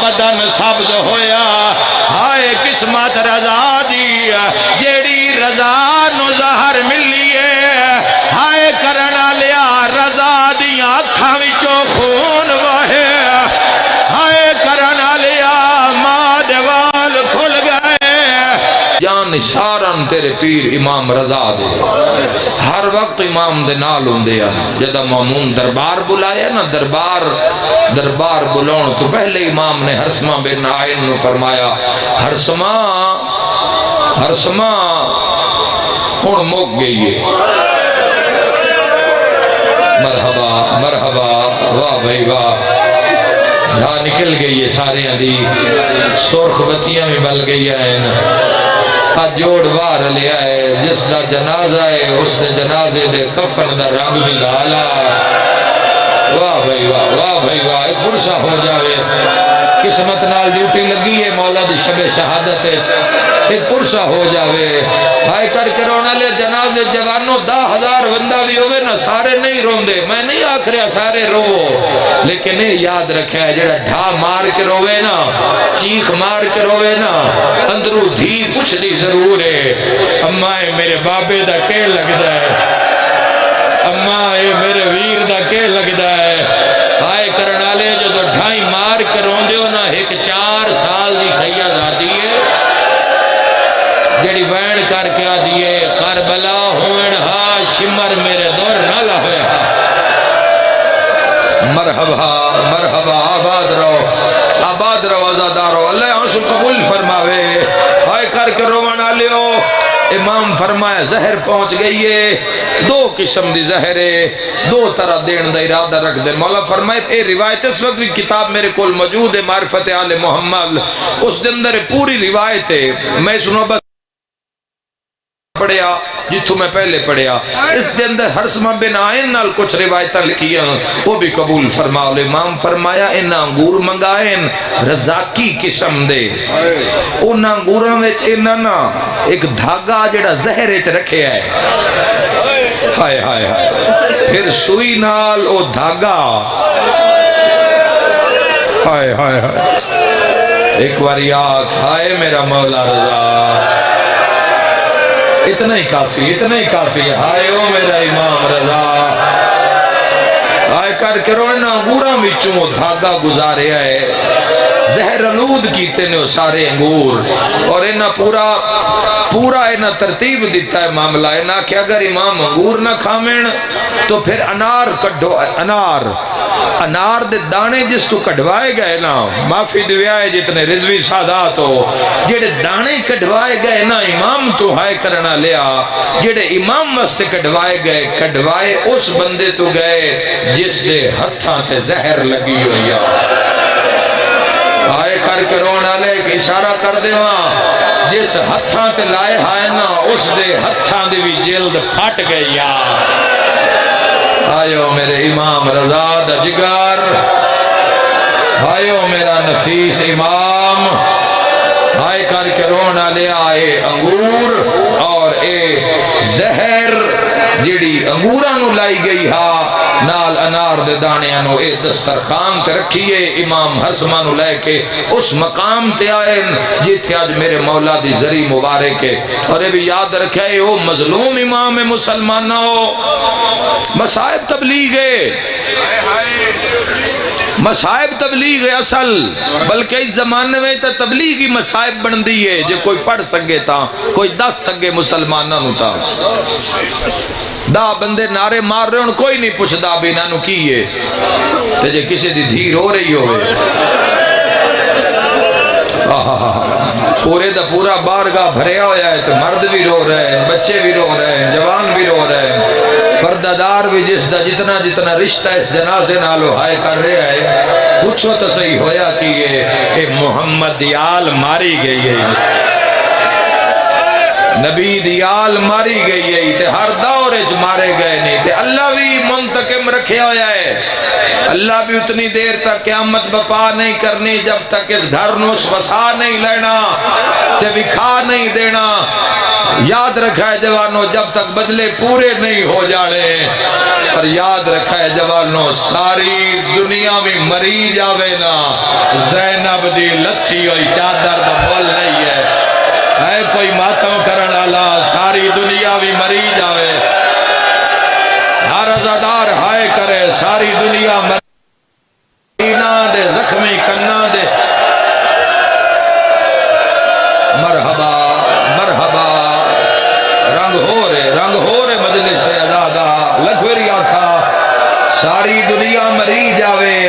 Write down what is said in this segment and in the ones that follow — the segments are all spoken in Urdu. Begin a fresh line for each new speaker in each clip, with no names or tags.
بدن سبز ہویا ہائے قسمت رضا دی جیڑی رضا نو زہر ملیے ہائے کرنا لیا رضا دیاں اکھاں وچوں خون وہے ہائے کرنا لیا ماں دے وال کھل گئے جان نثارن تیرے پیر امام رضا دے ہر وقت امام دے نال ہوندے ہیں جدا مامون دربار بلایا نا دربار بلاؤں تو پہلے امام نے ہرسمہ بن آئین نے فرمایا ہرسمہ ہن موک گئی ہے مرحبا مرحبا واہ بھائی واہ ڈھا نکل گئی ہے سارے دی سرخ بتیاں بھی بل گئی ہیں جوڑ وار لیا ہے جس دا جنازہ ہے اس نے جنازے دے کفن دا رنگ بھی ڈالا واہ بھائی واہ واہ بھائی واہ ایک پرسہ ہو جاوے قسمت نال ڈیوٹی لگی ہے مولا دی شب شہادت ایک پرسہ ہو جاوے ہائے کر کے رونا لے جنازے جوانوں 10,000 بندہ بھی ہوئے نا سارے نہیں روندے میں نہیں آکھ رہا سارے روو لیکن یہ یاد رکھا ہے جڑا ڈھا مار کے روے نا چیخ مار کے روے نا اندرو دھی کچھ دی ضرور ہے اماں میرے بابے دا کے لگدا ہے اماں میرے ویر دا کے لگدا ہے ہائے کرنا لے جو تو ڈھائی مار کے روندے ہو نا ایک 4 سال دی سید آتی ہے جڑی بین کر کے آدھیے کربلا ہوئن ہا شمر میرے دور نہ لہوے ہا مرحبا مرحبا آباد رو آزادارو اللہ ہنسو قبول فرماوے ہائے کر کے روانہ لیو امام فرمایا زہر پہنچ گئی ہے 2 قسم دی زہر ہے 2 طرح دین دا ارادہ رکھ دے مولا فرمائے اے روایت اس وقت بھی کتاب میرے کول موجود ہے معرفت آل محمد اس دن اندر پوری روایت ہے میں سنو بس پڑھیا جتوں میں پہلے پڑھیا اس دے اندر ہرسمہ بن آئین نال کچھ روایتہ لکھی ہیں وہ بھی قبول فرماؤ امام فرمایا انہاں انگور منگائیں رزاقی قسم دے انہاں انگوراں وچ انہاں نا ایک دھاگا جڑا زہر وچ رکھے ہے ہائے ہائے ہائے پھر سوئی نال او دھاگا ہائے ہائے ہائے ایک باری آت ہائے میرا مولا رضا اتنا ہی کافی ہائے او میرا امام رضا ہائے کر کے رونا انگوراں وچوں دھاگا گزارے آئے زہر آلود کیتے نے سارے انگور اور انہاں پورا انہاں ترتیب دیتا ہے معاملہ انہاں کہ اگر امام انگور نہ کھامیں تو پھر انار کڈو انار دے دانے جس تو کڈوائے گئے نا معافی دیوائے جتنے رضوی سادات ہو جڑے دانے کڈوائے گئے نا امام تو ہائے کرنا لیا جڑے امام واسطے کڈوائے اس بندے تو گئے جس دے ہتھاں تے زہر لگی ہوئی آئے کر کے رونا لے کہ اشارہ کر دے وہاں جس ہتھاں تے لائے ہائے نا اس دے ہتھاں دے بھی جلد پھٹ گئی آئیو میرے امام رضا دا جگر آئیو میرا نفیس امام آئے کر کے رونا لے آئے انگور اور اے زہر جیڑی انگورانو لائی گئی ہا نال انار دے دانیانو اے دسترخان تے رکھیے امام ہرسمانو لے کے اس مقام تے آئے جیتے آج میرے مولا دی ذری مبارک ہے اور اے بھی یاد رکھے او مظلوم امام مسلمانہ مصائب تبلیغ ہے اصل بلکہ اس زمانے میں تا تبلیغی مصائب بن دی ہے جو کوئی پڑھ سکے تا کوئی دس سکے مسلمانہ نو تا دا بندے نعرے مار رہے ہیں کوئی نہیں پوچھ دا بھی نانو کی ہے تے جے کسی دی دھیر ہو رہی ہوئے پورے دا پورا بارگاہ بھریا ہویا ہے تو مرد بھی رو رہے ہیں بچے بھی رو رہے ہیں جوان بھی رو رہے ہیں پردادار بھی جس دا جتنا رشتہ اس جنازے نالو ہائے کر رہے ہیں پوچھو تو صحیح ہویا کہ یہ محمد دیال ماری گئی ہے نبی دیال ماری گئی ہے تے ہر دور اچ مارے گئے نہیں تے اللہ بھی منتقم رکھے ہویا ہے اللہ بھی اتنی دیر تک قیامت بپا نہیں کرنی جب تک اس گھر نو وسا نہیں لینا تے بکھا نہیں دینا یاد رکھا ہے جوانوں جب تک بدلے پورے نہیں ہو جانے، پر یاد رکھا ہے جوانوں ساری دنیا میں مری جاوے نا زینب دی لچھی ہوئی چادر دا مول نہیں ہے۔ اے کوئی ماتم کرن والا ساری دنیا بھی مری جاوے، ہر عزادار ہائے کرے ساری دنیا مری دے زخمی کنا دے۔ مرحبا مرحبا رنگ ہو رہے مجلس عزادہ لکھوری آکھا ساری دنیا مری جاوے،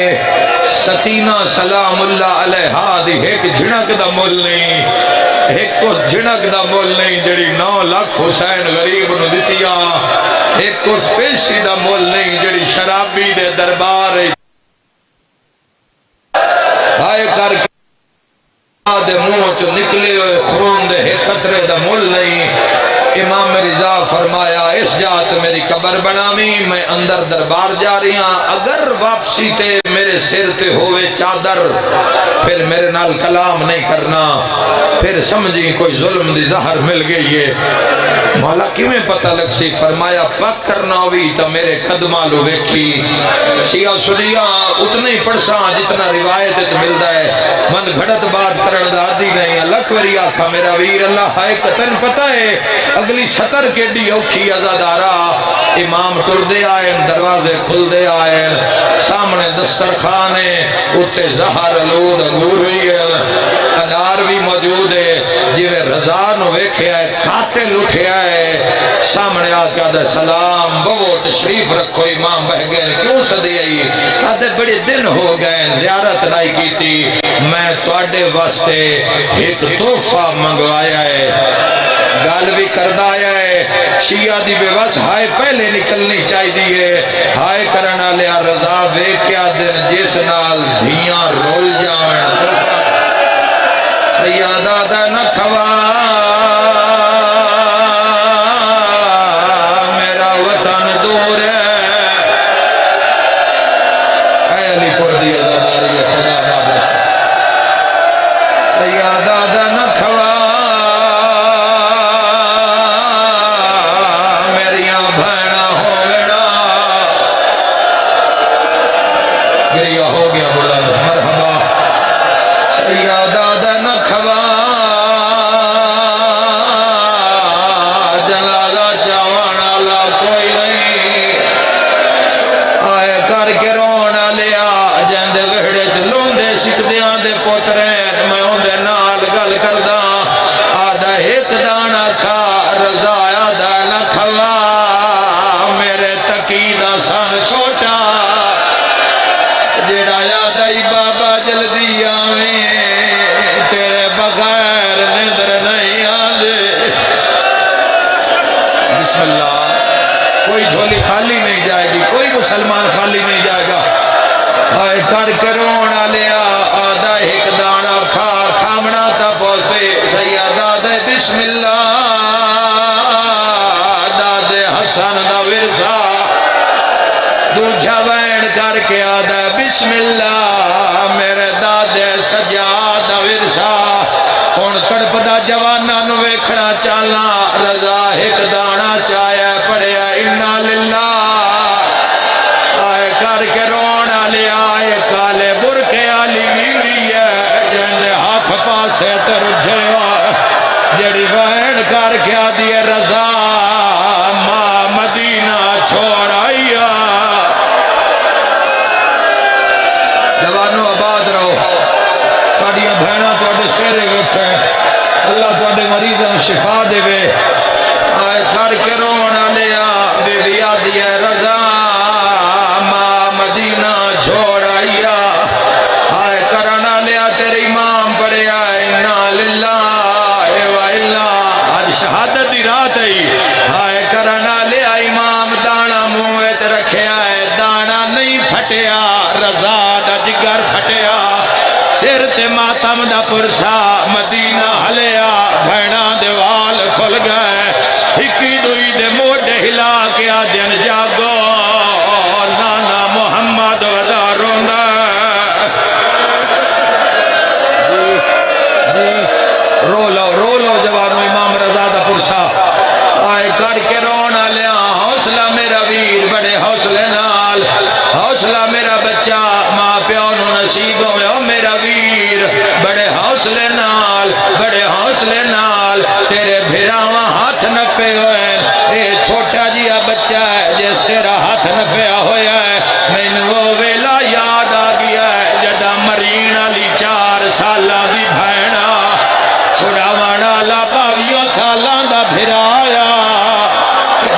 سکینہ سلام اللہ علیہا دی ایک جھنک دا مول نہیں، ایک اس جھنک دا مول نہیں جڑی 9 لاکھ حسین غریب نو دتیا، ایک اس پیشی دا مول نہیں جڑی شرابی دے دربار آئے کر کے دے منہ چو نکلے ہوئے خون دے ایک قطرے دا مول نہیں۔ امام رضا فرمایا اس جات میری قبر بنامی، میں اندر دربار جا رہی ہاں، اگر واپسی تے میرے سر تے ہوئے چادر پھر میرے نال کلام نہیں کرنا، پھر سمجھی کوئی ظلم دی زہر مل گئی ہے۔ مولا کیویں پتہ لگ سی؟ فرمایا پاک کرنا ہوئی تو میرے قدمہ لو ویکھی، شیعہ سنیہ اتنے ہی پڑھساں جتنا روایت ملتا ہے، من گھڑت بات کرن دادی نہیں۔ اللہ وری آکھا میرا ویر اللہ ہے قطن پتہ ہے اگلی سطر کے ڈی اوکھی عزادارہ، امام ٹر دے آئے دروازے کھل دے آئے، سامنے دسترخانے اتے زہر علود انگور ہوئی ہے، انار بھی موجود ہے، جویں رضا نو ویکھے آئے قاتل اٹھے آئے، سامنے آقا دے سلام بہو تشریف رکھو امام بہ گئے، کیوں صدی آئی؟ آدھے بڑے دن ہو گئے زیارت نہیں کی تھی، میں توڑے واسطے ایک تحفہ منگوایا ہے، گال بھی کردہ آیا ہے، شیعہ دی بے وس ہائے پہلے نکلنی چاہی دیئے، ہائے کرنا لیا رضا بے کیا دن جس نال دھیاں رول جاویں، سیادہ دا نکھوا میرا وطن دور ہے، اے علی پور دی عزاداری خدا بابا، سیادہ دا نکھوا مسلمان خالی نہیں جائے گا، ہائے کر کے رونا لیا آدھا ایک دانا کھا کھامنا تا پوسے، سیادہ دے بسم اللہ دادے حسن دا ورثہ، دوجھا وین کر کے آدھا بسم اللہ میرے دادے سجاد دا ورثہ، ان تڑپ دا جوانا نو ویکھنا چالا رضا ایک دانا چایا پڑیا انا للہ کر کے رونا لے آئے کالے برکے آلی میری ہے جنہیں ہاتھ پاسے ترجھے جڑی بہن کر کے آدھی رضا ماں مدینہ چھوڑ آئیا۔ جوانو آباد رہو، تھوڑیاں بہناں تھوڑے سیرے گھٹے، اللہ تھوڑے مریضاں شفا دے وے، آئے کر کے رونا لے آدھی بھی آدھی رضا مدینہ چھوڑ آئیا، ہائے کرنا لیا تیرے امام پڑے آئے انا للہ و انا، آج شہادت دی رات ہے، ہائے کرنا لیا امام دانا مویت رکھے آئے، دانا نہیں پھٹیا رضا دا جگر پھٹیا، سر تے ماتم دا پرسا مدینہ ہلیا، بھینا دیوال کھل گئے، ہکی دوئی دے موڑے ہلا کیا دن جاگو نانا محمد ودا روندہ، رو لو جوانو امام رضا دا پرسا حوصلے نال بڑے حوصلے نال تیرے بھراواں ہاتھ نپے ہوئے اے چھوٹا جیا بچہ ہے جس تیرا ہاتھ نپیا ہویا ہے مینوں وہ ویلا یاد آ گیا ہے جدا مرین علی 4 سالاں دی بھینا چھڑاوان والا 22 سالاں دا بھرایا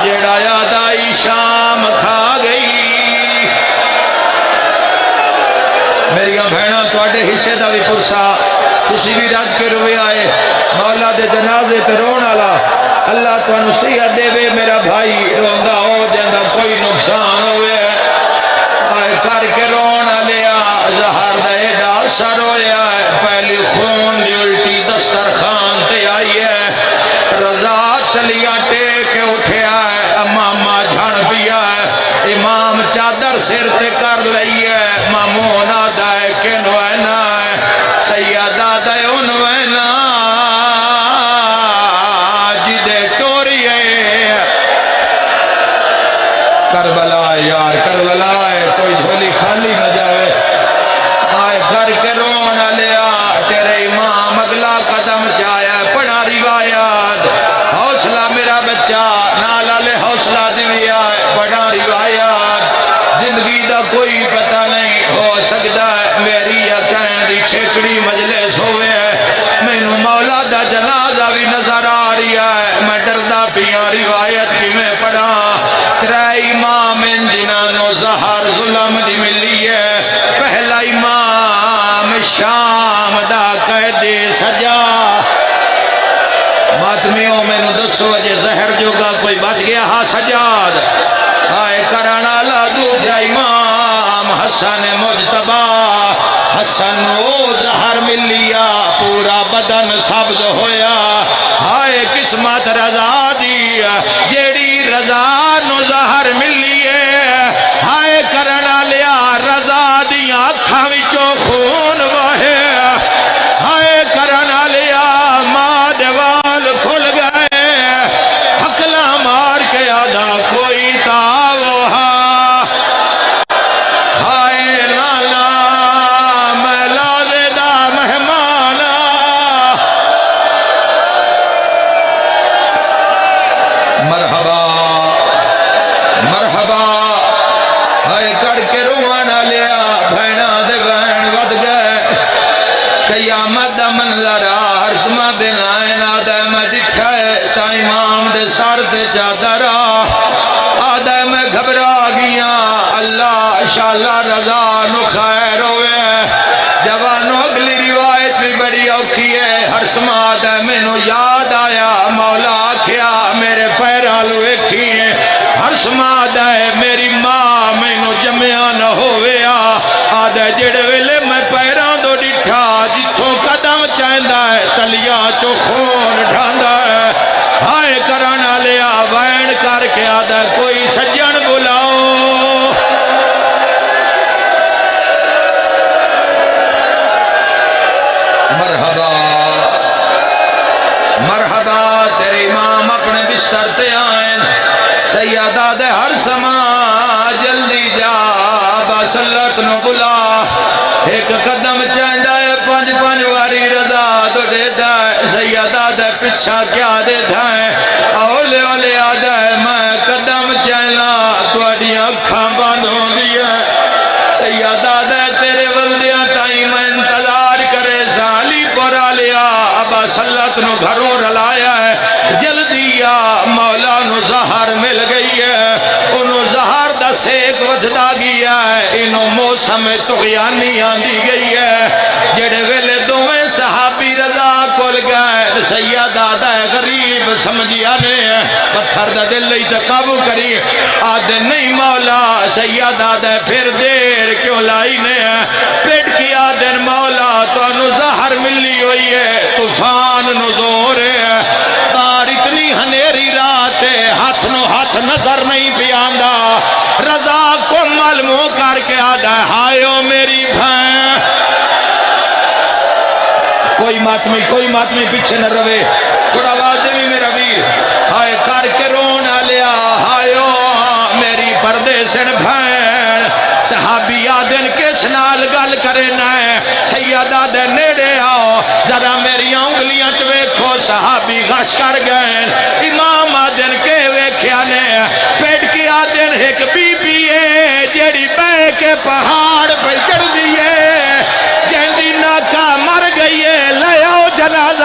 جڑا یاد آئی شام کھا گئی میری بہناں تواڈے حصے دا بھی پرسا تسی بھی رج کے روئے آئے مولا دے جنازے تے رون والا اللہ تانوں صحت دے وے میرا بھائی روندا ہو جاندا کوئی نقصان ہوئے آئے کر کے رون لیا زہر دا ایڈا اثر ہویا ہے پہلی خون دی الٹی دسترخوان تے آئی ہے رضا تلیاں ٹیک کے اٹھیا ہے امامہ جھڑ پیا ہے امام چادر سر تے کر لئی ہے مامون آدھا ہے کنوینا ہے سیدہ دے انوینا جدے ٹوری ہے کربلا یار کربلا ہے کوئی جھولی خالی نہ جاوے آئے گھر کے رونا لیا تیرے امام اگلا قدم چایا پڑھا روایات حوصلہ میرا بچہ نالا لے حوصلہ دیا پڑھا روایات زندگی دا کوئی پتہ نہیں ہو سکتا ہے میری یقین دی چھکڑی مجلس ہوئے ہے مینوں مولا دا جنازہ بھی نظر آ رہی ہے میں ڈردا پیا روایت کی میں پڑھا ترے امام جنانو زہر ظلم دی ملی ہے پہلا امام شام دا قید سجا ماتمیوں میں نو 10 بجے زہر جوگا کوئی بچ گیا ہاں سجاد آئے کرانا لا دوجہ امام حسن مجتبہ حسن او زہر ملیا پورا بدن سبز ہویا آئے قسمت رضا دی جیڑی رضا نو زہر ملیے آئے کرنا لیا رضا دی آنکھاں وچوں خون وہے آئے کرنا لیا ماں دیوال کھل گئے حقلہ مار کے آدھا کوئی تاوہا آئے لالا میں لالے دا مہمانا مرحبا مرحبا آئے کڑ کے روانا لیا بھینا دے بہن ود گئے قیامت دا منظر عرصمہ بن آئین آدھے میں ڈٹھائے تا امام دے سار تے چادر آدھے میں گھبرا گیا اللہ شاءاللہ رضا نو خیر ہوئے جوانو اگلی روایت بھی بڑی اوکھی ہے ہر سماعت ہے میں نو یاد آیا مولا کیا میرے پیرالو ایکھی ہے ہر سماعت ہے میری ماں میں نو جمعہ نہ ہویا آدھے جڑ ویلے میں پیران دو ڈٹھا جتھوں قدم چاہندہ ہے تلیاں چو خون ڈھاندہ ہے ہائے کرانا لیا وین کر کے آدھے کوئی سجن بلاؤ مرحبا مرحبا تیرے امام اپنے بستر تے آئیں سیدہ دے ہر سما جلدی جا باسلت نو بلا ایک قدم چاہندہ ہے 5 واری رضا تو دے دائے سیدہ دے پچھا کیا دے دائے اولے اولے آدھے میں قدم چاہنا توڑی اکھاں باندھوں دیا سیدہ دے تیرے ولدیاں تائیں میں انتظار کرے سالی پورا لیا ابا سلط نو گھروں رلایا ہے جلدی آ مولا نو زہر مل گئی ہے انہوں زہر دا سیک ودھدا گیا ہے انہوں موسم تغیانی آندی گئی ہے جڑے ویلے دوویں صحابی رضا کول گئے سیدہ دا غریب سمجھیا نے پتھر دا دل لئی تقابو کری آدھے نہیں مولا سیدہ دا پھر دیر کیوں لائی نے پیٹ کی آدھے مولا تو انہوں زہر ملی ہوئی ہے طوفان نزور ہے تار اتنی ہنیری رات ہے ہاتھ نو ہاتھ نظر نہیں پیاندہ رضا کو معلوم کر کے آدھا ہائیو میری بھائیں کوئی ماتمی پیچھے نہ روے تھوڑا واضح بھی میرا ویر ہائے کر کے رونا لیا ہائیو میری پردے سن بھائیں صحابی آدن کس نال گل کرے نائے سیدہ دے نیڑے آؤ ذرا میری انگلیاں چ ویکھو صحابی غش کر گئے امام آدن کے ویکھیا نے پیٹ کی آدن ایک بی بی ہے جیڑی بہ کے پہاڑ پہ چڑھ دیئے جہندی ناکا مر گئی ہے لے آؤ جنازہ